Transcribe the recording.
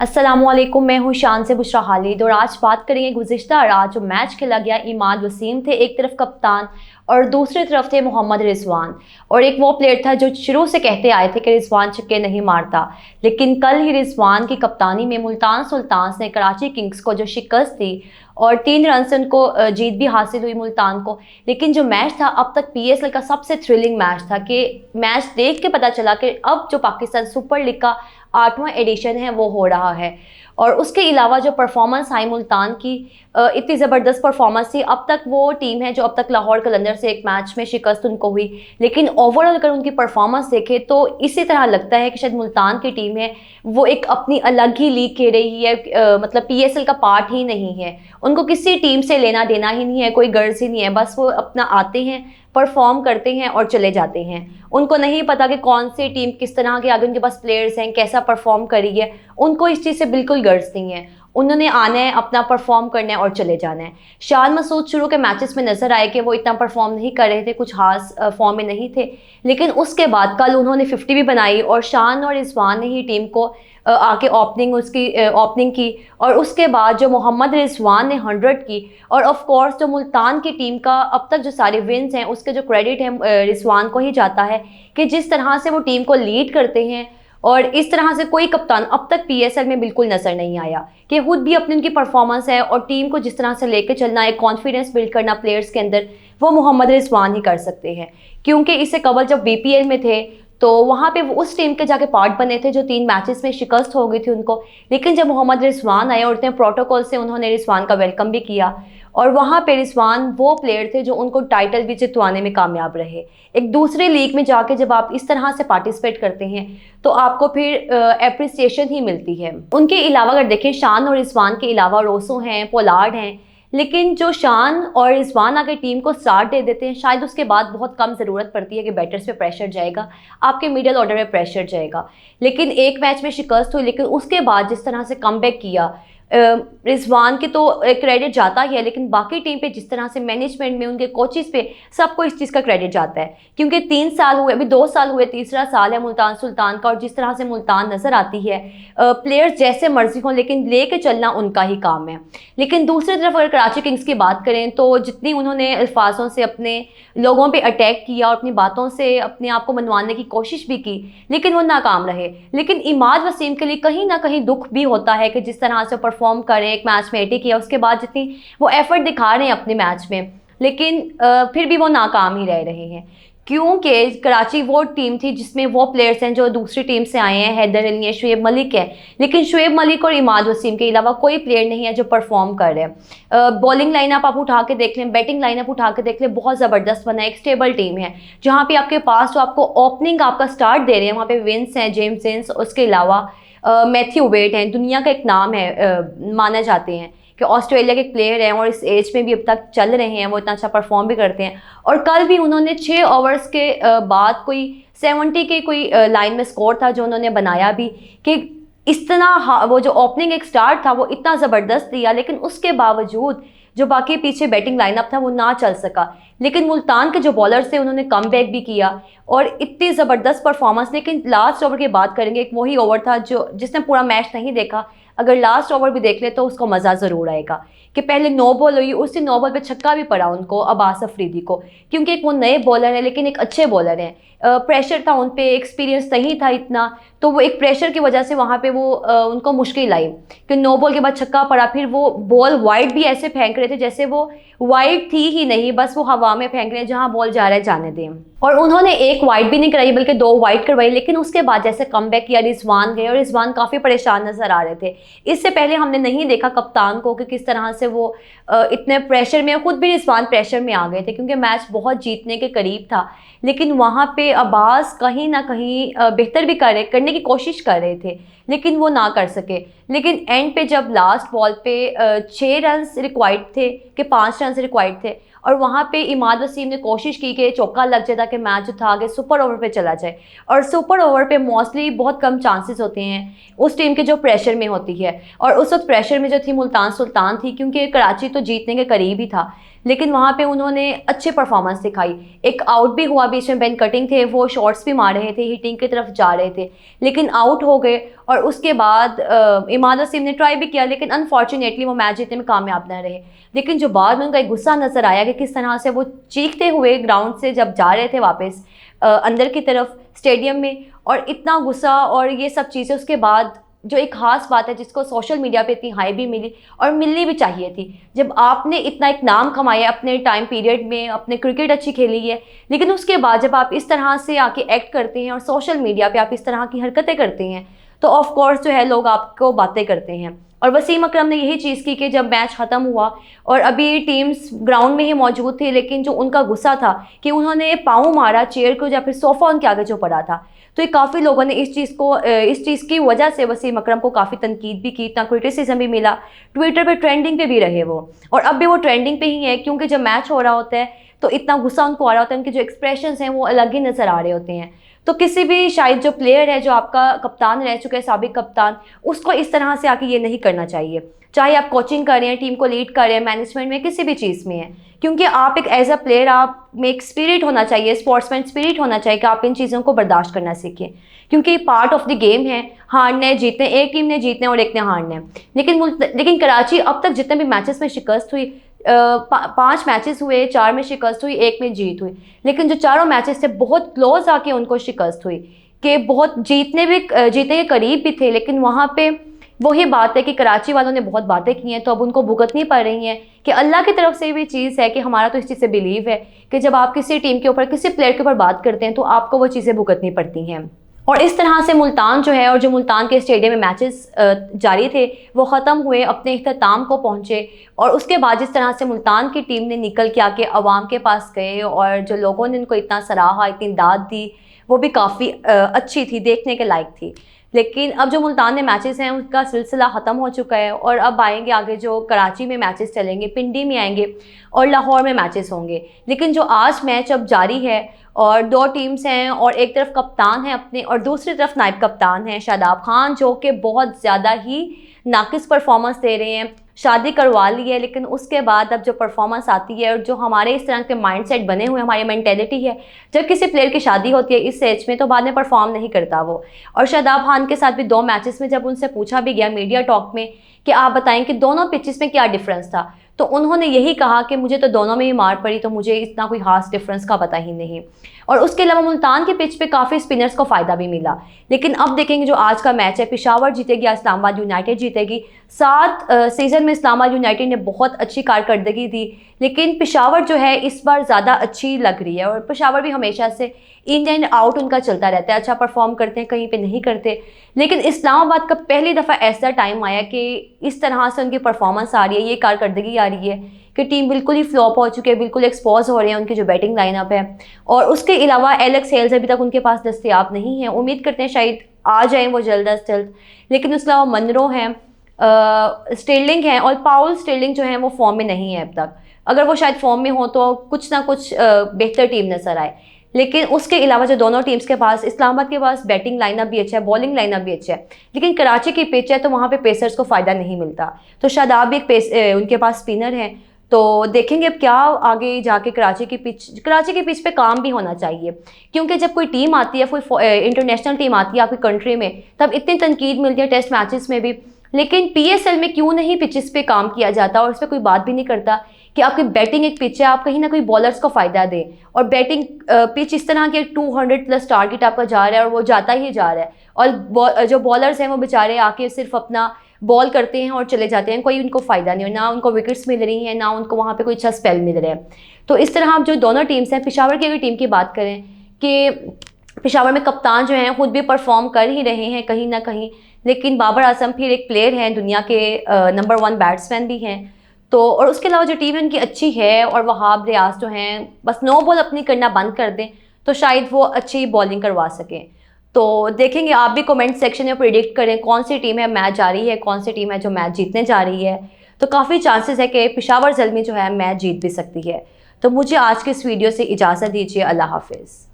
अस्सलामुअलैकुम, मैं हूँ शान से बुशरा खालिद और आज बात करेंगे गुज़िश्ता रात जो मैच खेला गया। इमाद वसीम थे एक तरफ कप्तान और दूसरी तरफ थे मोहम्मद रिजवान। और एक वो प्लेयर था जो शुरू से कहते आए थे कि रिजवान छक्के नहीं मारता, लेकिन कल ही रिजवान की कप्तानी में मुल्तान सुल्तान्स ने कराची किंग्स को जो शिकस्त दी और 3 रन से उनको जीत भी हासिल हुई मुल्तान को। लेकिन जो मैच था अब तक PSL का सबसे थ्रिलिंग मैच था कि मैच देख के पता चला कि अब जो पाकिस्तान सुपर लीग का 8वां एडिशन है वो हो रहा है। और उसके अलावा जो परफॉर्मेंस आई मुल्तान की, इतनी ज़बरदस्त परफॉर्मेंस थी। अब तक वो टीम है जो अब तक लाहौर कलंदर से एक मैच में शिकस्त उनको हुई, लेकिन ओवरऑल अगर उनकी परफॉर्मेंस देखें तो इसी तरह लगता है कि शायद मुल्तान की टीम है वो एक अपनी अलग ही लीग खेल रही है, मतलब PSL का पार्ट ही नहीं है। उनको किसी टीम से लेना देना ही नहीं है, कोई गर्ज ही नहीं है, बस वो अपना आते हैं, परफॉर्म करते हैं और चले जाते हैं। उनको नहीं पता कि कौन सी टीम किस तरह के आगे उनके पास प्लेयर्स हैं, कैसा परफॉर्म करी है, उनको इस चीज़ से बिल्कुल गर्ज नहीं है। उन्होंने आना है, अपना परफॉर्म करना है और चले जाना है। शान मसूद शुरू के मैचेस में नज़र आए कि वो इतना परफॉर्म नहीं कर रहे थे, कुछ खास फॉर्म में नहीं थे, लेकिन उसके बाद कल उन्होंने 50 भी बनाई और शान और रिजवान ने ही टीम को आके ओपनिंग की और उसके बाद जो मोहम्मद रिजवान ने 100 की। और ऑफ कोर्स जो मुल्तान की टीम का अब तक जो सारे विन्स हैं उसके जो क्रेडिट है रिजवान को ही जाता है कि जिस तरह से वो टीम को लीड करते हैं। और इस तरह से कोई कप्तान अब तक PSL में बिल्कुल नज़र नहीं आया कि खुद भी अपनी उनकी परफॉर्मेंस है और टीम को जिस तरह से लेकर चलना है, कॉन्फिडेंस बिल्ड करना प्लेयर्स के अंदर, वो मोहम्मद रिजवान ही कर सकते हैं। क्योंकि इससे कबल जब BPL में थे तो वहाँ पे वो उस टीम के जाके पार्ट बने थे जो 3 मैचेस में शिकस्त हो गई थी उनको, लेकिन जब मोहम्मद रिजवान आए और इतने प्रोटोकॉल से उन्होंने रिजवान का वेलकम भी किया और वहाँ पे रिजवान वो प्लेयर थे जो उनको टाइटल भी जितवाने में कामयाब रहे। एक दूसरे लीग में जाके जब आप इस तरह से पार्टिसिपेट करते हैं तो आपको फिर एप्रिसिएशन ही मिलती है। उनके अलावा अगर देखें, शान और रिजवान के अलावा रोसो हैं, पोलार्ड हैं, लेकिन जो शान और रिजवान अगर टीम को स्टार्ट दे देते हैं शायद उसके बाद बहुत कम ज़रूरत पड़ती है कि बैटर्स पे प्रेशर जाएगा, आपके मिडिल ऑर्डर में प्रेशर जाएगा। लेकिन एक मैच में शिकस्त हुई, लेकिन उसके बाद जिस तरह से कमबैक किया, रिजवान के तो क्रेडिट जाता ही है, लेकिन बाकी टीम पे जिस तरह से मैनेजमेंट में उनके कोचेस पे सबको इस चीज़ का क्रेडिट जाता है। क्योंकि 3 साल हुए, अभी 2 साल हुए, तीसरा साल है मुल्तान सुल्तान का, और जिस तरह से मुल्तान नज़र आती है, प्लेयर्स जैसे मर्जी हों लेकिन ले के चलना उनका ही काम है। लेकिन दूसरी तरफ अगर कराची किंग्स की बात करें तो जितनी उन्होंने अल्फाजों से अपने लोगों पर अटैक किया और अपनी बातों से अपने आप को मनवाने की कोशिश भी की, लेकिन वो नाकाम रहे। लेकिन इमाद वसीम के लिए कहीं ना कहीं दुख भी होता है कि जिस तरह से परफॉर्म करें, एक मैच में 80 किया, उसके बाद जितनी वो एफर्ट दिखा रहे हैं अपने मैच में, लेकिन फिर भी वो नाकाम ही रह रहे हैं। क्योंकि कराची वो टीम थी जिसमें वो प्लेयर्स हैं जो दूसरी टीम से आए हैं, हैदर अली है, शुएब मलिक है, लेकिन शुएब मलिक और इमाद वसीम के अलावा कोई प्लेयर नहीं है जो परफॉर्म कर रहे हैं। बॉलिंग लाइनअप आप उठा के देख लें, बैटिंग लाइनअप उठा के देख लें, बहुत ज़बरदस्त बना है, एक स्टेबल टीम है जहाँ पे आपके पास जो आपको ओपनिंग आपका स्टार्ट दे रहे हैं वहाँ पे विंस हैं, जेम्स विंस, उसके अलावा मैथ्यू वेट हैं, दुनिया का एक नाम है, माना जाते हैं कि ऑस्ट्रेलिया के एक प्लेयर हैं और इस एज में भी अब तक चल रहे हैं, वो इतना अच्छा परफॉर्म भी करते हैं। और कल भी उन्होंने 6 ओवर्स के बाद कोई 70 के कोई लाइन में स्कोर था जो उन्होंने बनाया भी, कि इस तरह वो जो ओपनिंग एक स्टार्ट था वो इतना ज़बरदस्त दिया, लेकिन उसके बावजूद जो बाकी पीछे बैटिंग लाइनअप था वो ना चल सका। लेकिन मुल्तान के जो बॉलर्स थे उन्होंने कम बैक भी किया और इतनी ज़बरदस्त परफॉर्मेंस। लेकिन लास्ट ओवर की बात करेंगे, एक वही ओवर था जो जिसने पूरा मैच नहीं देखा, अगर लास्ट ओवर भी देख ले तो उसको मज़ा ज़रूर आएगा कि पहले 9 बॉल हुई, उसी 9 बॉल पे छक्का भी पड़ा उनको, अब्बास अफरीदी को, क्योंकि एक वो नए बॉलर है लेकिन एक अच्छे बॉलर हैं। प्रेशर था उन पे, एक्सपीरियंस नहीं था इतना, तो वो एक प्रेशर की वजह से वहाँ पे वो उनको मुश्किल आई कि 9 बॉल के बाद छक्का पड़ा। फिर वो बॉल वाइड भी ऐसे फेंक रहे थे जैसे वो वाइड थी ही नहीं, बस वो हवा में फेंक रहे हैं, जहाँ बॉल जा रहा है जाने दें। और उन्होंने एक वाइड भी नहीं कराई बल्कि 2 वाइड करवाई। लेकिन उसके बाद जैसे कमबैक किया, रिजवान गए और रिजवान काफ़ी परेशान नज़र आ रहे थे। इससे पहले हमने नहीं देखा कप्तान को कि किस तरह से वो इतने प्रेशर में, खुद भी रिजवान प्रेशर में आ गए थे क्योंकि मैच बहुत जीतने के करीब था, लेकिन वहाँ पे अब्बास कहीं ना कहीं बेहतर भी करने की कोशिश कर रहे थे, लेकिन वो ना कर सके। लेकिन एंड पे जब लास्ट बॉल पे 6 रन रिक्वायर्ड थे कि 5 रन रिक्वायर्ड थे, और वहाँ पे इमाद वसीम ने कोशिश की कि चौका लग जाए ताकि मैच उठा के सुपर ओवर पे चला जाए। और सुपर ओवर पे मोस्टली बहुत कम चांसेस होते हैं उस टीम के जो प्रेशर में होती है, और उस वक्त प्रेशर में जो थी मुल्तान सुल्तान थी, क्योंकि कराची तो जीतने के करीब ही था। लेकिन वहाँ पे उन्होंने अच्छी परफॉर्मेंस दिखाई। एक आउट भी हुआ, बीच में बेन कटिंग थे, वो शॉट्स भी मार रहे थे, हिटिंग की तरफ जा रहे थे, लेकिन आउट हो गए। और उसके बाद इमाद वसीम ने ट्राई भी किया, लेकिन अनफॉर्चुनेटली वो मैच जीतने में कामयाब न रहे। लेकिन जो बाद में उनका एक गुस्सा नज़र आया कि किस तरह से वो चीखते हुए ग्राउंड से जब जा रहे थे वापस अंदर की तरफ स्टेडियम में, और इतना गुस्सा और ये सब चीज़ें। उसके बाद जो एक ख़ास बात है जिसको सोशल मीडिया पे इतनी हाई भी मिली और मिलनी भी चाहिए थी, जब आपने इतना एक नाम कमाया अपने टाइम पीरियड में, अपने क्रिकेट अच्छी खेली है, लेकिन उसके बाद जब आप इस तरह से आके एक्ट करते हैं और सोशल मीडिया पे आप इस तरह की हरकतें करते हैं, तो ऑफ कोर्स जो है लोग आपको बातें करते हैं। और वसीम अकरम ने यही चीज़ की कि जब मैच ख़त्म हुआ और अभी टीम्स ग्राउंड में ही मौजूद थी, लेकिन जो उनका गुस्सा था कि उन्होंने पाँव मारा चेयर को या फिर सोफ़ा उनके आगे जो पड़ा था, तो ये काफ़ी लोगों ने इस चीज़ की वजह से वसीम अकरम को काफ़ी तनकीद भी की, इतना क्रिटिसिज्म भी मिला, ट्विटर पे ट्रेंडिंग पे भी रहे वो, और अब भी वो ट्रेंडिंग पे ही है, क्योंकि जब मैच हो रहा होता है तो इतना गुस्सा उनको आ रहा होता है, उनके जो एक्सप्रेशंस हैं वो अलग ही नज़र आ रहे होते हैं। तो किसी भी शायद जो प्लेयर है जो आपका कप्तान रह चुका है, साबिक कप्तान, उसको इस तरह से आके ये नहीं करना चाहिए, चाहे आप कोचिंग कर रहे हैं, टीम को लीड कर रहे हैं, मैनेजमेंट में, किसी भी चीज़ में है, क्योंकि आप एक एज अ प्लेयर, आप में एक स्पिरिट होना चाहिए, स्पोर्ट्समैन स्पिरिट होना चाहिए कि आप इन चीज़ों को बर्दाश्त करना सीखें, क्योंकि पार्ट ऑफ द गेम है, हारने जीतने, एक टीम ने जीतने और एक ने हारने। लेकिन कराची अब तक जितने भी मैचेस में शिकस्त हुई, 5 मैचेस हुए, 4 में शिकस्त हुई, 1 में जीत हुई, लेकिन जो चारों मैचेस थे बहुत क्लोज आके उनको शिकस्त हुई, कि बहुत जीतने के करीब भी थे, लेकिन वहाँ पे वही बात है कि कराची वालों ने बहुत बातें की हैं, तो अब उनको भुगतनी पड़ रही हैं। कि अल्लाह की तरफ से भी चीज़ है कि हमारा तो इस चीज़ से बिलीव है कि जब आप किसी टीम के ऊपर, किसी प्लेयर के ऊपर बात करते हैं तो आपको वो चीज़ें भुगतनी पड़ती हैं। और इस तरह से मुल्तान जो है, और जो मुल्तान के स्टेडियम में मैचेस जारी थे वो ख़त्म हुए, अपने इख्तिताम को पहुँचे, और उसके बाद जिस तरह से मुल्तान की टीम ने निकल के आके अवाम के पास गए और जो लोगों ने उनको इतना सराहा, इतनी दाद दी, वो भी काफ़ी अच्छी थी, देखने के लायक थी। लेकिन अब जो मुल्तान में मैचेस हैं उनका सिलसिला ख़त्म हो चुका है, और अब आएंगे आगे जो कराची में मैचेस चलेंगे, पिंडी में आएंगे और लाहौर में मैचेस होंगे। लेकिन जो आज मैच अब जारी है और 2 टीम्स हैं, और एक तरफ कप्तान है अपने और दूसरी तरफ नायब कप्तान हैं शादाब खान, जो कि बहुत ज़्यादा ही नाकिस परफॉर्मेंस दे रहे हैं। शादी करवा ली है, लेकिन उसके बाद अब जो परफॉर्मेंस आती है और जो हमारे इस तरह के माइंडसेट बने हुए, हमारी मेंटेलिटी है, जब किसी प्लेयर की शादी होती है इस एज में तो बाद में परफॉर्म नहीं करता वो। और शादाब खान के साथ भी 2 मैचेस में जब उनसे पूछा भी गया मीडिया टॉक में कि आप बताएं कि दोनों पिचेस में क्या डिफरेंस था, तो उन्होंने यही कहा कि मुझे तो दोनों में ही मार पड़ी, तो मुझे इतना कोई खास डिफरेंस का पता ही नहीं। और उसके अलावा मुल्तान के पिच पे काफ़ी स्पिनर्स को फ़ायदा भी मिला। लेकिन अब देखेंगे जो आज का मैच है, पेशावर जीतेगी या इस्लामाबाद यूनाइटेड जीतेगी। 7 सीज़न में इस्लामाबाद यूनाइटेड ने बहुत अच्छी कारकर्दगी दी, लेकिन पेशावर जो है इस बार ज़्यादा अच्छी लग रही है। और पेशावर भी हमेशा से इन एंड आउट उनका चलता रहता है, अच्छा परफॉर्म करते हैं, कहीं पे नहीं करते। लेकिन इस्लामाबाद का पहली दफ़ा ऐसा टाइम आया कि इस तरह से उनकी परफॉर्मेंस आ रही है, ये कारकर्दगी आ रही है कि टीम बिल्कुल ही फ्लॉप हो चुकी है, बिल्कुल एक्सपोज हो रहे हैं उनकी जो बैटिंग लाइनअप है। और उसके अलावा एलेक्स हेल्स अभी तक उनके पास दस्तयाब नहीं है, उम्मीद करते हैं शायद आ जाएँ वो जल्द अज जल्द। लेकिन उसके अलावा मनरो हैं, स्टिर्लिंग हैं, और पाउल स्टिर्लिंग जो है वो फॉर्म में नहीं है अब तक। अगर वो शायद फॉर्म में हो तो कुछ ना कुछ बेहतर टीम नज़र आए। लेकिन उसके अलावा जो दोनों टीम्स के पास, इस्लामाबाद के पास बैटिंग लाइनअप भी अच्छा है, बॉलिंग लाइनअप भी अच्छा है, लेकिन कराची की पिच है तो वहाँ पे पेसर्स को फ़ायदा नहीं मिलता। तो शादाब भी उनके पास स्पिनर हैं, तो देखेंगे अब क्या आगे जाके कराची की पिच पे काम भी होना चाहिए, क्योंकि जब कोई टीम आती है, कोई इंटरनेशनल टीम आती है आपकी कंट्री में, तब इतनी तनकीद मिलती है टेस्ट मैचेस में भी। लेकिन PSL में क्यों नहीं पिचेस पे काम किया जाता, और इस पर कोई बात भी नहीं करता कि आपकी बैटिंग एक पिच है, आप कहीं ना कहीं बॉलर्स को फ़ायदा दें। और बैटिंग पिच इस तरह के 200+ टारगेट आपका जा रहा है और वो जाता ही जा रहा है, और जो बॉलर्स हैं वो बेचारे आके सिर्फ अपना बॉल करते हैं और चले जाते हैं, कोई उनको फ़ायदा नहीं, ना उनको विकेट्स मिल रही हैं, ना उनको वहाँ पे कोई अच्छा स्पेल मिल रहा है। तो इस तरह आप जो दोनों टीम्स हैं, पेशावर की अगर टीम की बात करें कि पेशावर में कप्तान जो हैं खुद भी परफॉर्म कर ही रहे हैं कहीं ना कहीं, लेकिन बाबर आजम फिर एक प्लेयर हैं, दुनिया के नंबर 1 बैट्समैन भी हैं। तो और उसके अलावा जो टीम उनकी अच्छी है, और वहाब रियाज जो हैं बस नो बॉल अपनी करना बंद कर दें तो शायद वो अच्छी बॉलिंग करवा सकें। तो देखेंगे, आप भी कमेंट सेक्शन में प्रिडिक्ट करें कौन सी टीम है मैच जा रही है, कौन सी टीम है जो मैच जीतने जा रही है। तो काफ़ी चांसेस है कि पेशावर ज़ल्मी जो है मैच जीत भी सकती है। तो मुझे आज के इस वीडियो से इजाज़त दीजिए, अल्लाह हाफिज़।